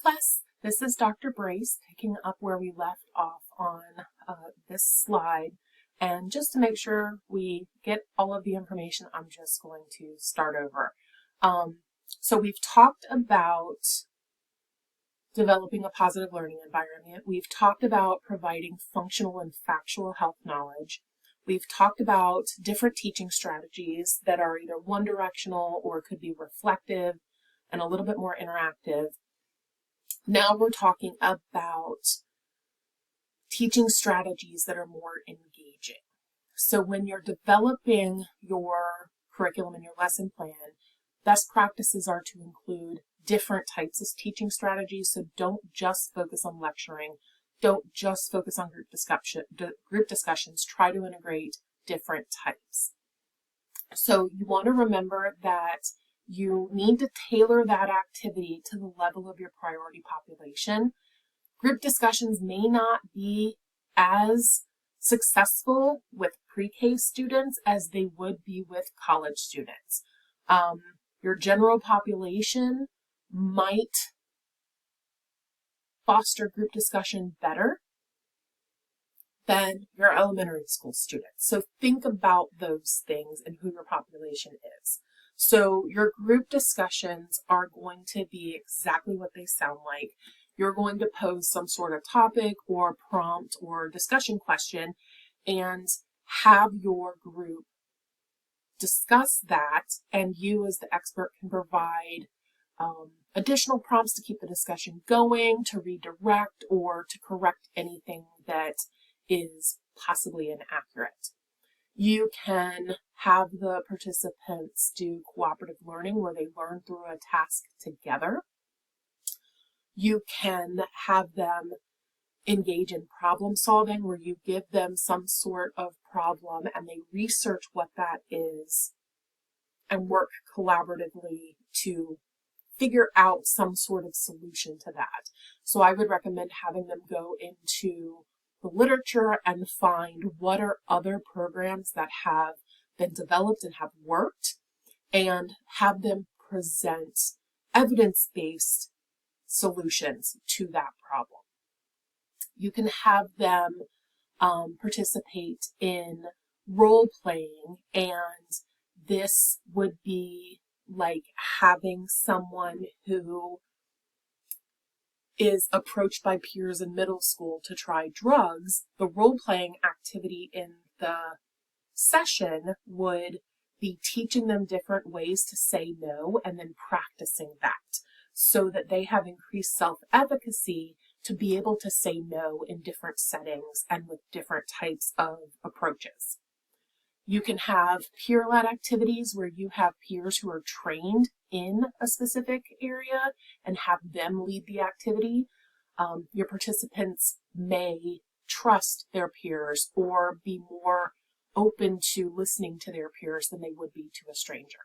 class, this is Dr. Brace picking up where we left off on this slide. And just to make sure we get all of the information, I'm just going to start over. So we've talked about developing a positive learning environment. We've talked about providing functional and factual health knowledge. We've talked about different teaching strategies that are either one-directional or could be reflective and a little bit more interactive. Now we're talking about teaching strategies that are more engaging. So when you're developing your curriculum and your lesson plan, best practices are to include different types of teaching strategies. So don't just focus on lecturing. Don't just focus on group discussions. Try to integrate different types. So you want to remember that you need to tailor that activity to the level of your priority population. Group discussions may not be as successful with pre-K students as they would be with college students. Your general population might foster group discussion better than your elementary school students. So think about those things and who your population is. So your group discussions are going to be exactly what they sound like. You're going to pose some sort of topic or prompt or discussion question and have your group discuss that, and you as the expert can provide additional prompts to keep the discussion going, to redirect, or to correct anything that is possibly inaccurate. You can have the participants do cooperative learning where they learn through a task together. You can have them engage in problem solving where you give them some sort of problem and they research what that is and work collaboratively to figure out some sort of solution to that. So I would recommend having them go into the literature and find what are other programs that have been developed and have worked, and have them present evidence-based solutions to that problem. You can have them participate in role playing, and this would be like having someone who is approached by peers in middle school to try drugs. The role-playing activity in the session would be teaching them different ways to say no and then practicing that so that they have increased self-efficacy to be able to say no in different settings and with different types of approaches. You can have peer-led activities where you have peers who are trained in a specific area and have them lead the activity. Your participants may trust their peers or be more open to listening to their peers than they would be to a stranger.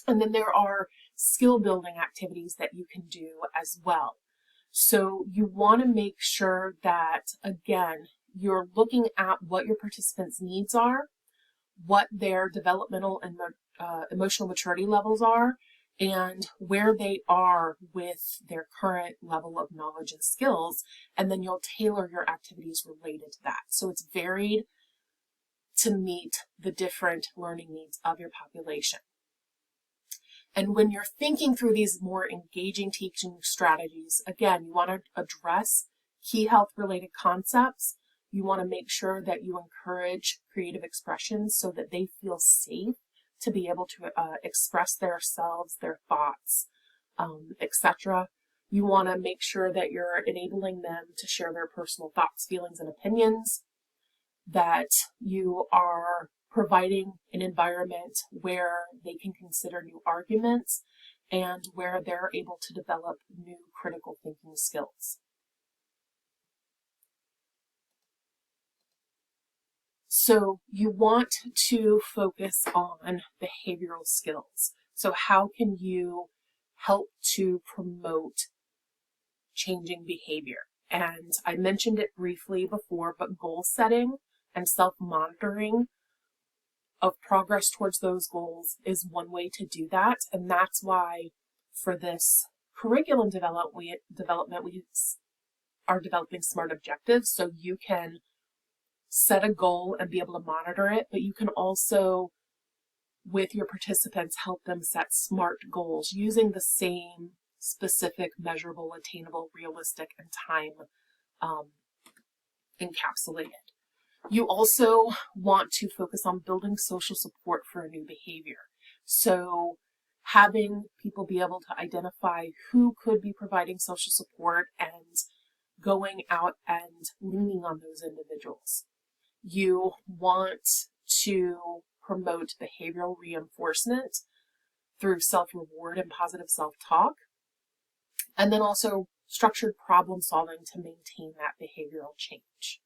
And then there are skill building activities that you can do as well. So you want to make sure that, again, you're looking at what your participants' needs are, what their developmental and emotional maturity levels are, and where they are with their current level of knowledge and skills, and then you'll tailor your activities related to that. So it's varied to meet the different learning needs of your population. And when you're thinking through these more engaging teaching strategies, again, you want to address key health-related concepts. You want to make sure that you encourage creative expressions so that they feel safe to be able to express themselves, their thoughts, etc. You want to make sure that you're enabling them to share their personal thoughts, feelings, and opinions, that you are providing an environment where they can consider new arguments and where they're able to develop new critical thinking skills. So you want to focus on behavioral skills. So how can you help to promote changing behavior? And I mentioned it briefly before, but goal setting and self-monitoring of progress towards those goals is one way to do that. And that's why for this curriculum development, we are developing SMART objectives, so you can set a goal and be able to monitor it, but you can also, with your participants, help them set SMART goals using the same specific, measurable, attainable, realistic, and time encapsulated. You also want to focus on building social support for a new behavior. So having people be able to identify who could be providing social support and going out and leaning on those individuals. You want to promote behavioral reinforcement through self-reward and positive self-talk, and then also structured problem solving to maintain that behavioral change.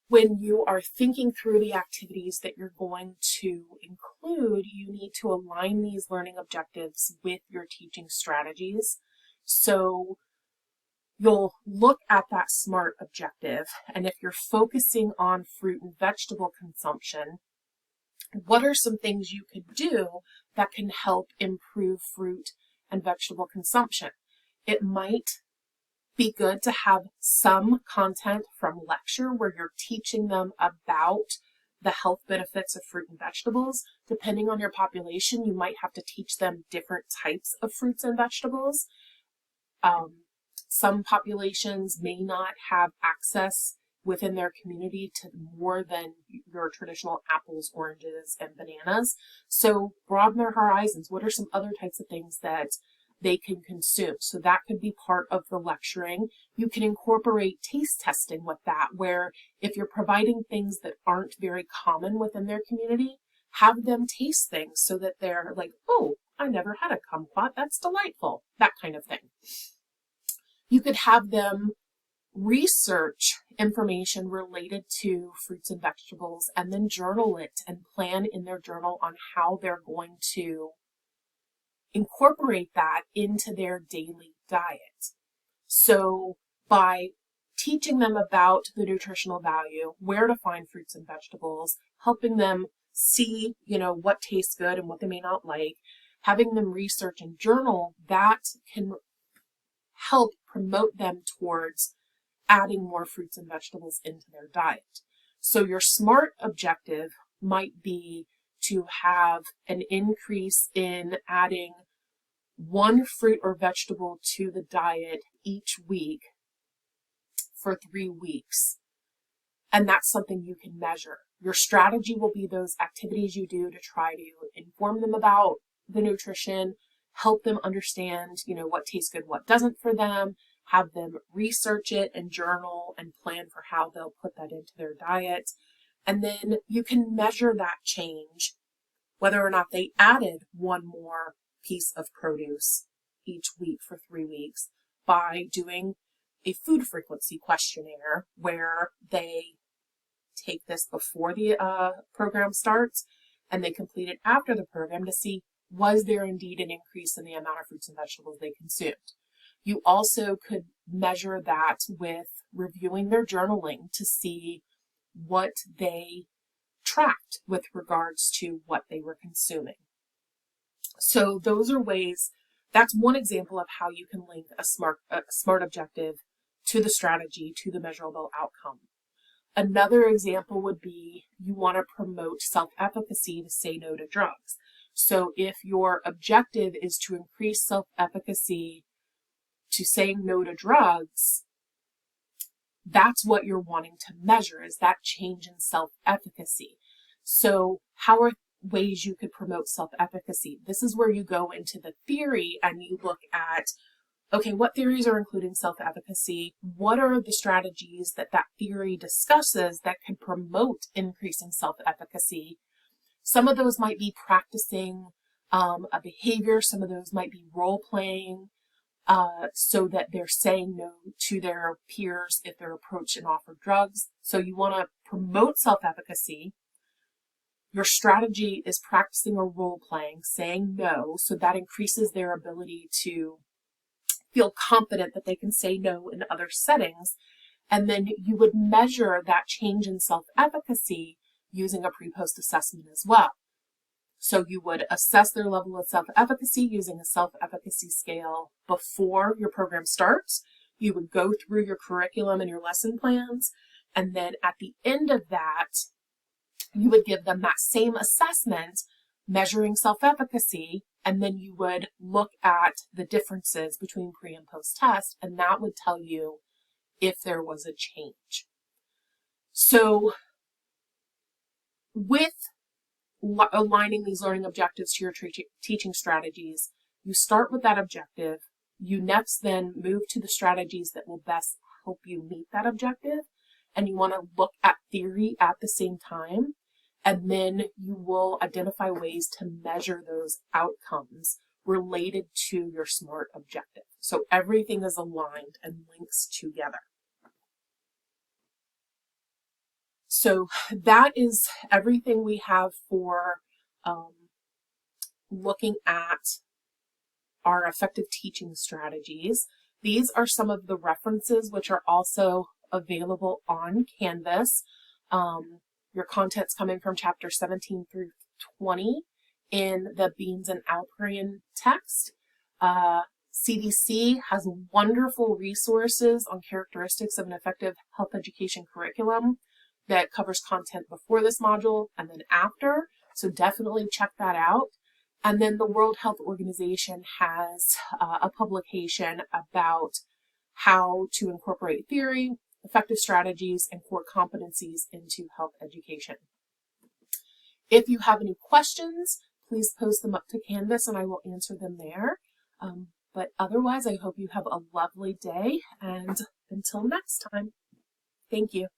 When you are thinking through the activities that you're going to include, you need to align these learning objectives with your teaching strategies. So you'll look at that SMART objective, and if you're focusing on fruit and vegetable consumption, what are some things you could do that can help improve fruit and vegetable consumption? It might be good to have some content from lecture where you're teaching them about the health benefits of fruit and vegetables. Depending on your population, you might have to teach them different types of fruits and vegetables. Some populations may not have access within their community to more than your traditional apples, oranges, and bananas. So broaden their horizons. What are some other types of things that they can consume? So that could be part of the lecturing. You can incorporate taste testing with that, where if you're providing things that aren't very common within their community, have them taste things so that they're like, oh, I never had a kumquat, that's delightful, that kind of thing. You could have them research information related to fruits and vegetables and then journal it and plan in their journal on how they're going to incorporate that into their daily diet. So by teaching them about the nutritional value, where to find fruits and vegetables, helping them see, what tastes good and what they may not like, having them research and journal, that can help promote them towards adding more fruits and vegetables into their diet. So your SMART objective might be to have an increase in adding one fruit or vegetable to the diet each week for 3 weeks. And that's something you can measure. Your strategy will be those activities you do to try to inform them about the nutrition, help them understand, what tastes good, what doesn't for them, have them research it and journal and plan for how they'll put that into their diet. And then you can measure that change, whether or not they added one more piece of produce each week for 3 weeks, by doing a food frequency questionnaire where they take this before the program starts and they complete it after the program to see, was there indeed an increase in the amount of fruits and vegetables they consumed? You also could measure that with reviewing their journaling to see what they tracked with regards to what they were consuming. So those are ways, that's one example of how you can link a SMART objective to the strategy, to the measurable outcome. Another example would be you want to promote self-efficacy to say no to drugs. So if your objective is to increase self-efficacy to saying no to drugs, that's what you're wanting to measure, is that change in self-efficacy. So how are ways you could promote self-efficacy? This is where you go into the theory and you look at, okay, what theories are including self-efficacy? What are the strategies that theory discusses that can promote increasing self-efficacy? Some of those might be practicing a behavior. Some of those might be role-playing so that they're saying no to their peers if they're approached and offered drugs. So you want to promote self-efficacy. Your strategy is practicing or role-playing, saying no, so that increases their ability to feel confident that they can say no in other settings. And then you would measure that change in self-efficacy using a pre-post assessment as well. So you would assess their level of self-efficacy using a self-efficacy scale before your program starts. You would go through your curriculum and your lesson plans, and then at the end of that, you would give them that same assessment measuring self-efficacy, and then you would look at the differences between pre and post test, and that would tell you if there was a change. So with aligning these learning objectives to your teaching strategies, you start with that objective. You next then move to the strategies that will best help you meet that objective. And you want to look at theory at the same time. And then you will identify ways to measure those outcomes related to your SMART objective. So everything is aligned and links together. So that is everything we have for looking at our effective teaching strategies. These are some of the references which are also available on Canvas. Your content's coming from chapter 17 through 20 in the Beans and Alperian text. CDC has wonderful resources on characteristics of an effective health education curriculum that covers content before this module and then after, so definitely check that out. And then the World Health Organization has a publication about how to incorporate theory, effective strategies, and core competencies into health education. If you have any questions, please post them up to Canvas and I will answer them there. But otherwise, I hope you have a lovely day, and until next time, thank you.